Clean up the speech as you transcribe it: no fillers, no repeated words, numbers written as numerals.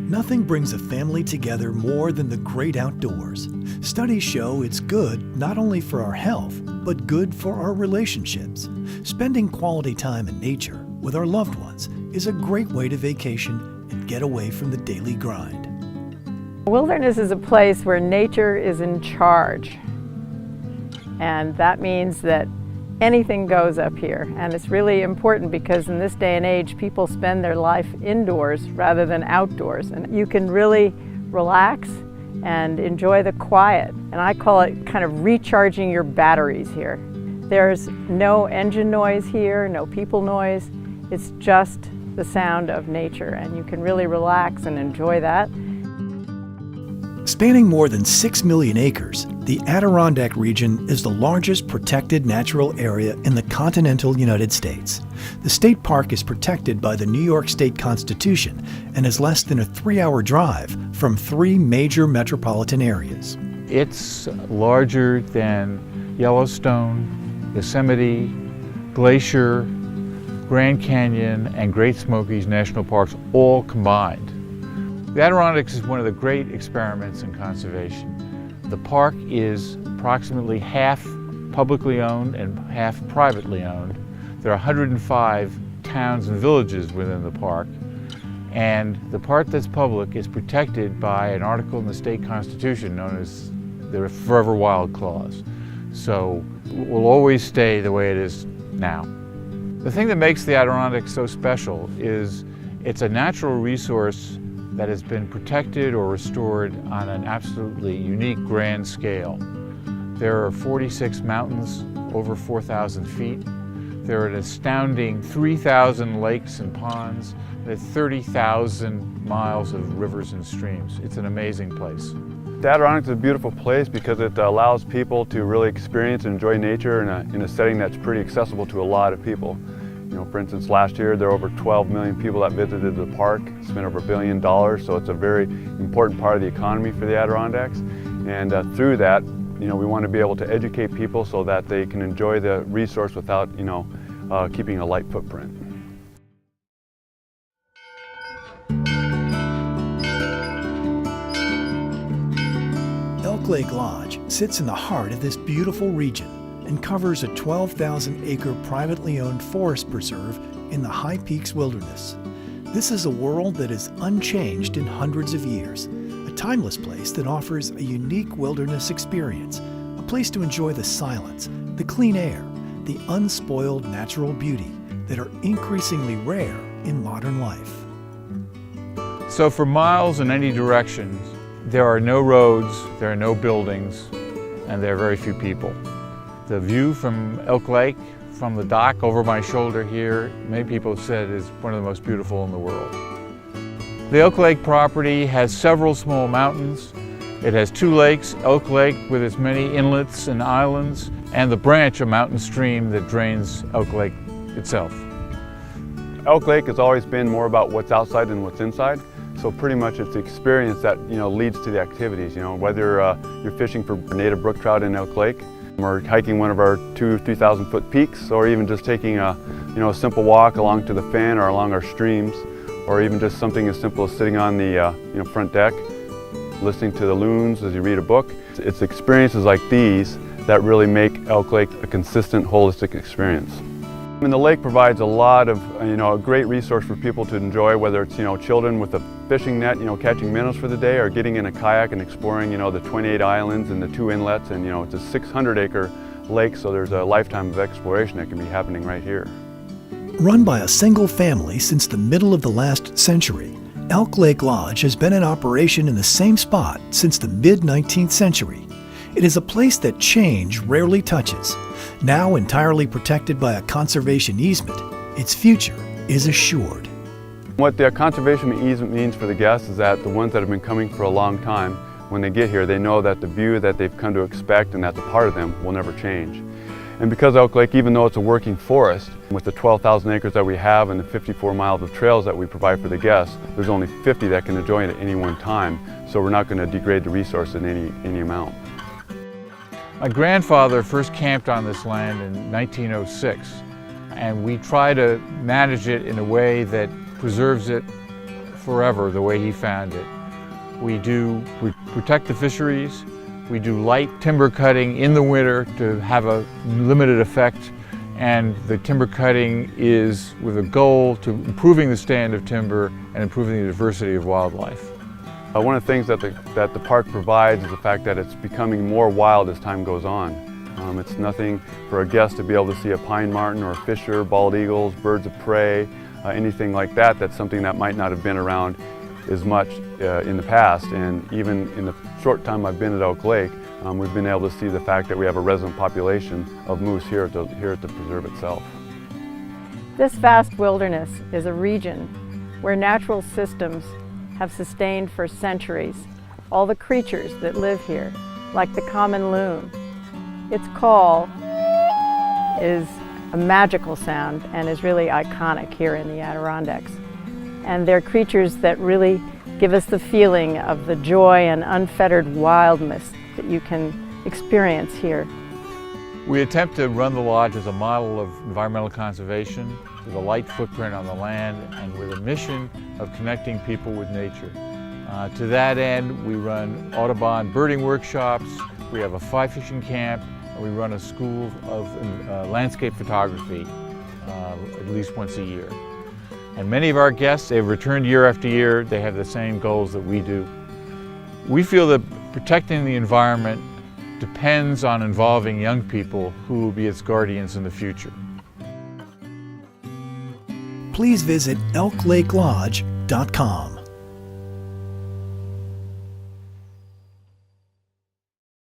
Nothing brings a family together more than the great outdoors. Studies show it's good not only for our health, but good for our relationships. Spending quality time in nature with our loved ones is a great way to vacation and get away from the daily grind. Wilderness is a place where nature is in charge. And that means that anything goes up here. And it's really important because in this day and age, people spend their life indoors rather than outdoors. And you can really relax and enjoy the quiet. And I call it kind of recharging your batteries here. There's no engine noise here, no people noise. It's just the sound of nature, and you can really relax and enjoy that. Spanning more than 6 million acres, the Adirondack region is the largest protected natural area in the continental United States. The state park is protected by the New York State Constitution and is less than a 3-hour drive from 3 major metropolitan areas. It's larger than Yellowstone, Yosemite, Glacier, Grand Canyon, and Great Smokies National Parks all combined. The Adirondacks is one of the great experiments in conservation. The park is approximately half publicly owned and half privately owned. There are 105 towns and villages within the park, and the part that's public is protected by an article in the state constitution known as the Forever Wild Clause. So it will always stay the way it is now. The thing that makes the Adirondacks so special is it's a natural resource that has been protected or restored on an absolutely unique grand scale. There are 46 mountains over 4,000 feet. There are an astounding 3,000 lakes and ponds. There are 30,000 miles of rivers and streams. It's an amazing place. The Adirondacks is a beautiful place because it allows people to really experience and enjoy nature in a setting that's pretty accessible to a lot of people. You know, for instance, last year there were over 12 million people that visited the park, spent over $1 billion, so it's a very important part of the economy for the Adirondacks. And through that, you know, we want to be able to educate people so that they can enjoy the resource without, you know, keeping a light footprint. Elk Lake Lodge sits in the heart of this beautiful region and covers a 12,000-acre privately owned forest preserve in the High Peaks wilderness. This is a world that is unchanged in hundreds of years, a timeless place that offers a unique wilderness experience, a place to enjoy the silence, the clean air, the unspoiled natural beauty that are increasingly rare in modern life. So for miles in any direction, there are no roads, there are no buildings, and there are very few people. The view from Elk Lake, from the dock over my shoulder here, many people have said is one of the most beautiful in the world. The Elk Lake property has several small mountains. It has 2 lakes, Elk Lake with its many inlets and islands, and the branch, a mountain stream that drains Elk Lake itself. Elk Lake has always been more about what's outside than what's inside. So pretty much it's the experience that, you know, leads to the activities. You know, whether you're fishing for native brook trout in Elk Lake, or hiking one of our 2,000-3,000 foot peaks, or even just taking a simple walk along to the fen or along our streams, or even just something as simple as sitting on the front deck, listening to the loons as you read a book. It's experiences like these that really make Elk Lake a consistent, holistic experience. And the lake provides a lot of, a great resource for people to enjoy, whether it's, children with a fishing net, catching minnows for the day, or getting in a kayak and exploring, the 28 islands and the 2 inlets, and, it's a 600-acre lake, so there's a lifetime of exploration that can be happening right here. Run by a single family since the middle of the last century, Elk Lake Lodge has been in operation in the same spot since the mid-19th century. It is a place that change rarely touches. Now entirely protected by a conservation easement, its future is assured. What the conservation easement means for the guests is that the ones that have been coming for a long time, when they get here, they know that the view that they've come to expect and that's a part of them will never change. And because Elk Lake, even though it's a working forest, with the 12,000 acres that we have and the 54 miles of trails that we provide for the guests, there's only 50 that can enjoy it at any one time, so we're not going to degrade the resource in any amount. My grandfather first camped on this land in 1906, and we try to manage it in a way that preserves it forever the way he found it. We protect the fisheries. We do light timber cutting in the winter to have a limited effect, and the timber cutting is with a goal to improving the stand of timber and improving the diversity of wildlife. One of the things that the park provides is the fact that it's becoming more wild as time goes on. It's nothing for a guest to be able to see a pine marten or a fisher, bald eagles, birds of prey, anything like that. That's something that might not have been around as much in the past, and even in the short time I've been at Elk Lake, we've been able to see the fact that we have a resident population of moose here at the preserve itself. This vast wilderness is a region where natural systems have sustained for centuries all the creatures that live here, like the common loon. Its call is a magical sound and is really iconic here in the Adirondacks. And they're creatures that really give us the feeling of the joy and unfettered wildness that you can experience here. We attempt to run the lodge as a model of environmental conservation with a light footprint on the land and with a mission of connecting people with nature. To that end, we run Audubon birding workshops, we have a fly fishing camp, and we run a school of landscape photography at least once a year. And many of our guests, they've returned year after year. They have the same goals that we do. We feel that protecting the environment depends on involving young people who will be its guardians in the future. Please visit elklakelodge.com.